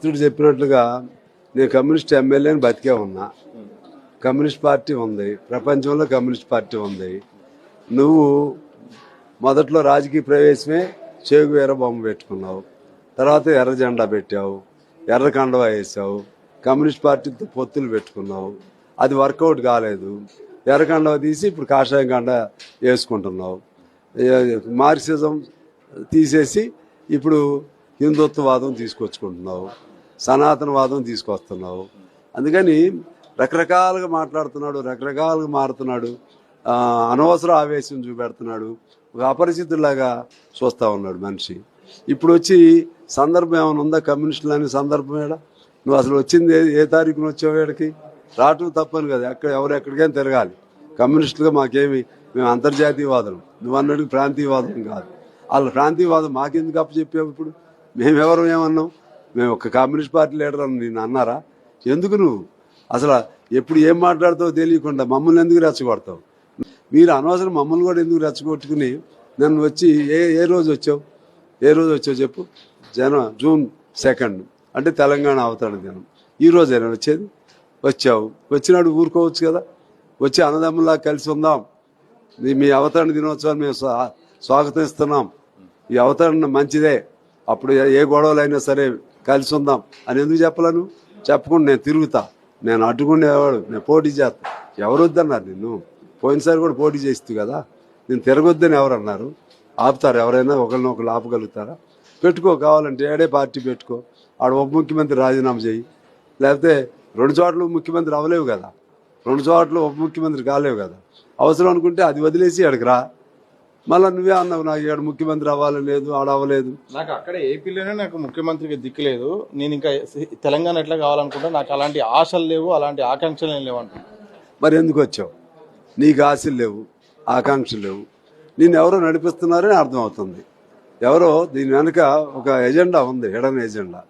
మిత్రుడు చెప్పినట్లుగా నేను కమ్యూనిస్ట్ ఎమ్మెల్యేని బతికే ఉన్నా. కమ్యూనిస్ట్ పార్టీ ఉంది, ప్రపంచంలో కమ్యూనిస్ట్ పార్టీ ఉంది. నువ్వు మొదట్లో రాజకీయ ప్రవేశమే చేగువేర బొమ్మ పెట్టుకున్నావు, తర్వాత ఎర్ర జెండా పెట్టావు, ఎర్ర కండువా వేసావు, కమ్యూనిస్ట్ పార్టీతో పొత్తులు పెట్టుకున్నావు. అది వర్కౌట్ కాలేదు. ఎర్ర కండువా తీసి ఇప్పుడు కాషాయం కండ వేసుకుంటున్నావు. మార్క్సిజం తీసేసి ఇప్పుడు హిందుత్వవాదం తీసుకొచ్చుకుంటున్నావు, సనాతనవాదం తీసుకొస్తున్నావు. అందుకని రకరకాలుగా మాట్లాడుతున్నాడు, రకరకాలుగా మారుతున్నాడు, అనవసర ఆవేశం చూపెడుతున్నాడు, ఒక అపరిచితులాగా చూస్తూ ఉన్నాడు మనిషి. ఇప్పుడు వచ్చి సందర్భం ఏమైనా ఉందా? కమ్యూనిస్టులు అనే సందర్భం ఏడా? నువ్వు అసలు వచ్చింది ఏ తారీఖున వచ్చావు? ఏడికి రావటం తప్పని కదా, ఎవరు ఎక్కడికైనా తిరగాలి. కమ్యూనిస్టులుగా మేము అంతర్జాతీయవాదులు, నువ్వు అన్నట్టు ప్రాంతీయవాదం కాదు. వాళ్ళ ప్రాంతీయవాదం మాకెందుకు అప్పచెప్పావు? ఇప్పుడు మేమెవరు ఏమన్నాం? మేము ఒక కమ్యూనిస్ట్ పార్టీ లీడర్ అని నేను అన్నారా? ఎందుకు నువ్వు అసలు ఎప్పుడు ఏం మాట్లాడతావో తెలియకుండా మమ్మల్ని ఎందుకు రెచ్చగొడతావు? మీరు అనవసరం మమ్మల్ని కూడా ఎందుకు రెచ్చగొట్టుకుని నన్ను వచ్చి ఏ రోజు వచ్చావు చెప్పు. జూన్ 2 అంటే తెలంగాణ అవతరణ దినం. ఈ రోజైనా వచ్చేది? వచ్చావు, వచ్చినాడు ఊరుకోవచ్చు కదా. వచ్చి అన్నదమ్ములా కలిసి ఉందాం, మీ అవతరణ దినోత్సవాన్ని మేము స్వాగతం ఇస్తున్నాం, ఈ అవతరణ మంచిదే, అప్పుడు ఏ గొడవలైనా సరే కలిసి ఉందాం అని ఎందుకు చెప్పలేను? చెప్పకుండా నేను తిరుగుతా, నేను అడ్డుకునేవాడు, నేను పోటీ చేస్తా. ఎవరు వద్దన్నారు నిన్ను? పోయినసారి కూడా పోటీ చేస్తూ కదా. నేను తిరగొద్దని ఎవరు అన్నారు? ఆపుతారు ఎవరైనా? ఒకరినొకరు ఆపగలుగుతారా? పెట్టుకో, కావాలంటే ఏడే పార్టీ పెట్టుకో, ఆడ ఉప ముఖ్యమంత్రి రాజీనామా చేయి. లేకపోతే 2 చోట్ల ముఖ్యమంత్రి అవ్వలేవు కదా, 2 చోట్ల ఉప ముఖ్యమంత్రి కాలేవు కదా. అవసరం అనుకుంటే అది వదిలేసి ఆడికి రా. మళ్ళీ నువ్వే అన్నావు నాకు ఇక్కడ ముఖ్యమంత్రి అవ్వాలని లేదు, ఆడ అవ్వలేదు. నాకు అక్కడ ఏపీలోనే నాకు ముఖ్యమంత్రికి దిక్కు లేదు, నేను ఇంకా తెలంగాణ ఎట్లా కావాలనుకుంటా, నాకు అలాంటి ఆశలు లేవు, అలాంటి ఆకాంక్షలు ఏం లేవు అంటున్నా. మరి ఎందుకు వచ్చావు? నీకు ఆశలు లేవు, ఆకాంక్షలు లేవు, నిన్ను ఎవరో నడిపిస్తున్నారని అర్థమవుతుంది. ఎవరో దీని వెనుక ఒక ఎజెండా ఉంది, హిడెన్ ఎజెండా.